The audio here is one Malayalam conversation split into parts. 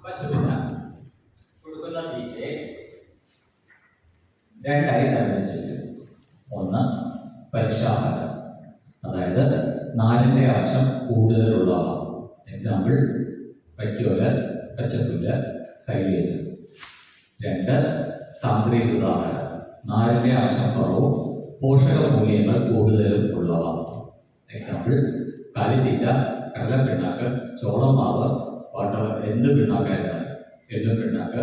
പശുവിന് കൊടുക്കുന്ന തീറ്റയെ രണ്ടായി തരംതിരിച്ചിട്ടുണ്ട്. ഒന്ന് പരിശാഹാരം, അതായത് നാരിന്റെ ആവശ്യം കൂടുതലുള്ളവ. Example വൈക്കോല്, പച്ചപ്പുല്ല്, silage. രണ്ട് സാന്ദ്രീകൃത ആഹാരം, നാരിന്റെ ആവശ്യം കുറവും പോഷക മൂല്യങ്ങൾ കൂടുതലും ഉള്ളവ. എക്സാമ്പിൾ കാലിത്തീറ്റ, കടലപ്പിണ്ണാക്ക്, ചോളമാവ്, എന്ത് പിണ്ണാക്കായിരുന്നു, എല്ലും പിണ്ണാക്ക്,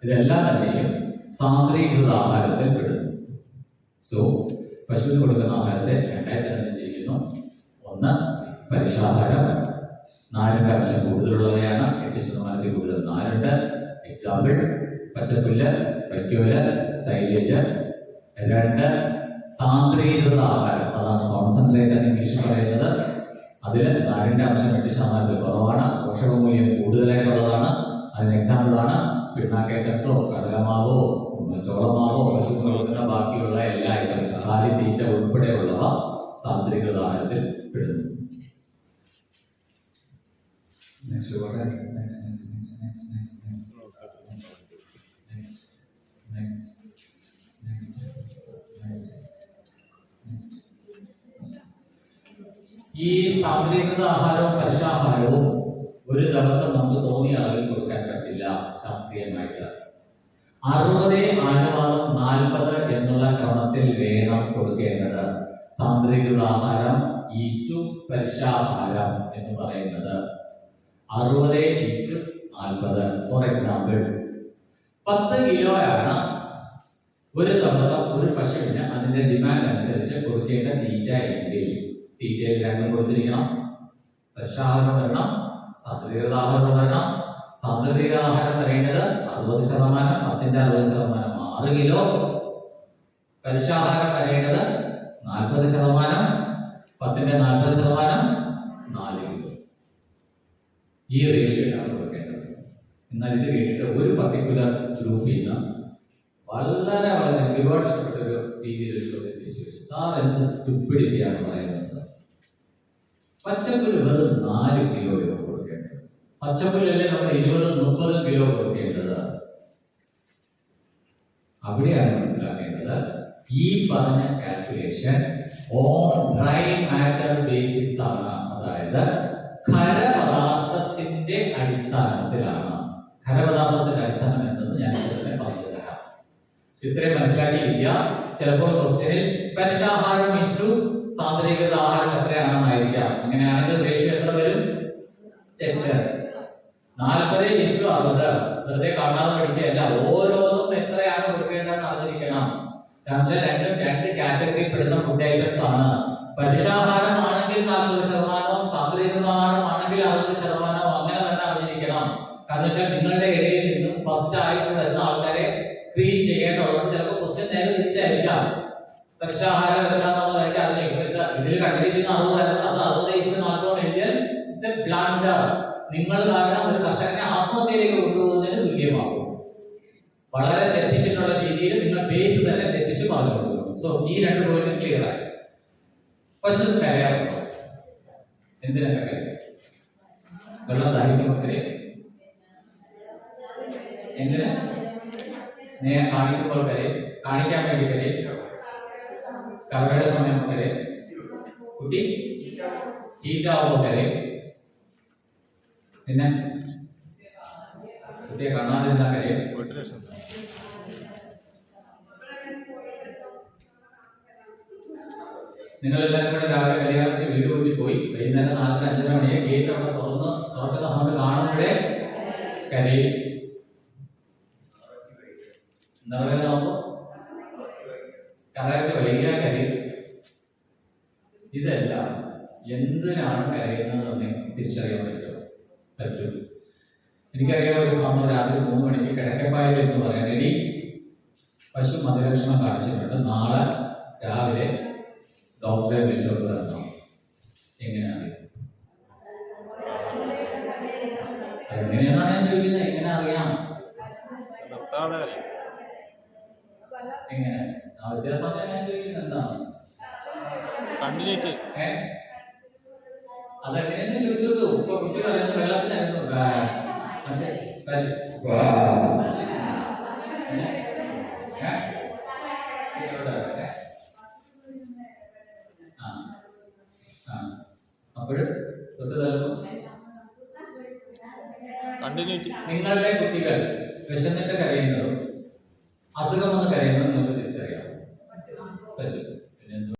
ഇതെല്ലാം തന്നെയും സാന്ദ്രീകൃത ആഹാരത്തിൽ പെടുന്നു. സോ പശുവിന് കൊടുക്കുന്ന ആഹാരത്തെ രണ്ടായി തരംതിരിച്ചിരിക്കുന്നു. ഒന്ന് പരിശാഹാരം, നാരിന്റെ ആവശ്യം കൂടുതലുള്ളവയാണ്, 8% കൂടുതൽ നാരുണ്ട്. Example പച്ചപ്പുല്ല്, വൈക്കോല്, silage. രണ്ട് സാന്ദ്രീകൃത ആഹാരം, അതാണ് കോൺസെൻട്രേറ്റ് എന്ന് ഇംഗ്ലീഷിൽ പറയുന്നത്. അതിൽ നാരിന്റെ ആവശ്യം 8% കുറവാണ്, പോഷകമൂല്യം കൂടുതലായിട്ടുള്ളതാണ്. അതിന് എക്സാമ്പിളാണ് പിണ്ണാക്ക് ഐറ്റംസോ, കടലമാവോ, ചോളമാവോ, പശു കൊടുക്കുന്ന ബാക്കിയുള്ള എല്ലാ ഐറ്റംസും, കാലിത്തീറ്റ ഉൾപ്പെടെയുള്ളവ സാന്ദ്രീകൃത ആഹാരത്തിൽ പെടുന്നു. ഈ സാന്ദ്രീകൃത ആഹാരവും പരിശാഹാരവും ഒരു ദിവസം നമുക്ക് തോന്നിയ അളവിൽ കൊടുക്കാൻ പറ്റില്ല. ശാസ്ത്രീയമായിട്ട് 60-40 എന്നുള്ള ക്രമത്തിൽ വേണം കൊടുക്കേണ്ടത്. സാന്ദ്രീകൃത ആഹാരം ഈസ്റ്റു പരിശാഹാരം എന്ന് പറയുന്നത് 60:40. ഫോർ എക്സാമ്പിൾ 10 കിലോയാണ് ഒരു ദിവസം ഒരു പശുവിന് അതിന്റെ ഡിമാൻഡ് അനുസരിച്ച് കൊടുക്കേണ്ട തീറ്റ എങ്കിൽ തീറ്റയിൽ രണ്ടും കൊടുത്തിരിക്കണം. പരിശാഹാരം വരണം, സാന്ദ്രീകൃത ആഹാരം വരണം. സാന്ദ്രീകൃത ആഹാരം പറയേണ്ടത് 60%, 10ന്റെ 60%, 6 കിലോ. പരിശാഹാരം പറയേണ്ടത് 40%, 10ന്റെ 40%, 4 കിലോ. ഈ റേഷ്യോയാണ് കൊടുക്കേണ്ടത്. എന്നാൽ ഇത് കേട്ടിട്ട് ഒരു പർട്ടിക്കുലർ ഗ്രൂപ്പിൽ നിന്ന് വളരെ വിമർശപ്പെട്ട ഒരു രീതിയിൽ ചോദിച്ചു, സാർ എന്ത് സ്റ്റുപ്പിഡിറ്റിയാണ് പറയുന്നത് സാർ? പച്ചപ്പുല്ല് വെറും 4 കിലോ കൊടുക്കേണ്ടത്. പച്ചപ്പുല്ലല്ലേ നമ്മൾ 20-30 കിലോ കൊടുക്കേണ്ടത്. അവിടെയാണ് മനസ്സിലാക്കേണ്ടത് ഈ പറഞ്ഞ calculation on dry matter basis ആണ്. അതായത് ഖരപദാർത്ഥത്തിന്റെ അടിസ്ഥാനത്തിലാണ്. ഖരപദാർത്ഥത്തിന്റെ അടിസ്ഥാനം എന്തെന്ന് ഞാൻ തന്നെ പറഞ്ഞു തരാം. ഇത്രയും മനസ്സിലാക്കിയില്ല. ചിലപ്പോൾ ക്വസ്റ്റ്യനിൽ പരിശാഹാരം ഇഷ്ടു സാന്ദ്രീകൃത ആഹാരം എത്രയാണെന്നായിരിക്കാം. അങ്ങനെയാണെങ്കിൽ റേഷ്യോ എത്ര വരും? സെറ്റ് 40:60. വെറുതെ കാണാതെ പഠിക്കുകയല്ല, ഓരോന്നും എത്രയാണ് കൊടുക്കേണ്ടതെന്ന് അറിഞ്ഞിരിക്കണം. രണ്ടും 2 കാറ്റഗറി പെടുന്ന ഫുഡ് ഐറ്റംസ് ആണ്. പരിശാഹാരം ആണെങ്കിൽ 40%, സാന്ദ്രീകൃത ആഹാരം ആണെങ്കിൽ 60%. അങ്ങനെ തന്നെ അറിഞ്ഞിരിക്കണം. കാരണം വെച്ചാൽ നിങ്ങളുടെ ഇടയിൽ നിന്നും ഫസ്റ്റ് ആയിട്ട് വരുന്ന ആൾക്കാരെ സ്ക്രീൻ ചെയ്യേണ്ടതുകൊണ്ട് ചിലപ്പോൾ ക്വസ്റ്റ്യൻ നേരെ തിരിച്ചായിരിക്കാം. പരിശാഹാരം എത്രയാണെന്നുള്ളതായിരിക്കും അറിഞ്ഞേക്കും. ഇതിൽ കണ്ടിരിക്കുന്ന 60 അത് 60:40 എഴുതിയാൽ ഇറ്റ്സ് എ ബ്ലണ്ടർ. നിങ്ങൾ കാരണം ഒരു കർഷകനെ ആത്മഹത്യയിലേക്ക് കൊണ്ടുപോകുന്നതിന് തുല്യമാകും. വളരെ തെറ്റിച്ചിട്ടുള്ള രീതിയിൽ നിങ്ങൾ ബേസ് തന്നെ തെറ്റിച്ച് പറഞ്ഞു കൊടുക്കുന്നു. സോ ഈ 2 പോയിന്റ് ക്ലിയർ ആയി. പശു കരയാറുണ്ടോ? എന്തിനൊക്കെ കരയും? വെള്ളം ദാഹിക്കുമ്പോഴേ, എന്തിന്? സ്നേഹം കാണിക്കുമ്പോൾ കരയും, കാണിക്കാൻ വേണ്ടി കരയും, കറവയുടെ സമയം കരയും, കുട്ടി ഹീറ്റാവുമ്പോൾ കരയും, പിന്നെ കുട്ടിയെ കാണാതിരുന്ന കരയും. നിങ്ങളെല്ലാവരും കൂടെ രാവിലെ കല്യാണത്തിന് വീട് കൂട്ടി പോയി വൈകുന്നേരം 4-5 മണിയെ ഗേറ്റ് അവിടെ തുറക്കുന്ന സമയത്ത് കാണുമ്പോഴേ കരയും. എന്താ പറയുക? കറയൊക്കെ വൈകിയ കരയും. ഇതെല്ലാം എന്തിനാണ് കരയുന്നതെന്ന് തിരിച്ചറിയാൻ പറ്റും. എനിക്കറിയാം, ഒരു ഫാമർ രാത്രി 3 മണിക്ക് കിഴക്കപ്പായൽ എന്ന് പറയാൻ വേണ്ടി പശു മതലക്ഷണം കാണിച്ചിട്ടുണ്ട്. നാളെ രാവിലെ ഡോക്ടറെ വിളിച്ചോട്ട് തരണം. എങ്ങനെയാണ്? എങ്ങനെയാണെന്നാണ് ഞാൻ ചോദിക്കുന്നത്. എങ്ങനെ അറിയാം? എങ്ങനെ? ആ വ്യത്യാസം ഞാൻ ചോദിക്കുന്നത് എന്താണ്? അതെങ്ങനെയെന്ന് ചോദിച്ചോളൂ. ഇപ്പൊ കുട്ടി പറയുന്നത് വെള്ളത്തിലായിരുന്നു. അപ്പോഴും തൊട്ട് തലപ്പോ കണ്ടിന്യൂറ്റി നിങ്ങളുടെ കുട്ടികൾ വിശന്നിട്ട് കരയുന്നതോ അസുഖം വന്ന് കരയുന്നതോ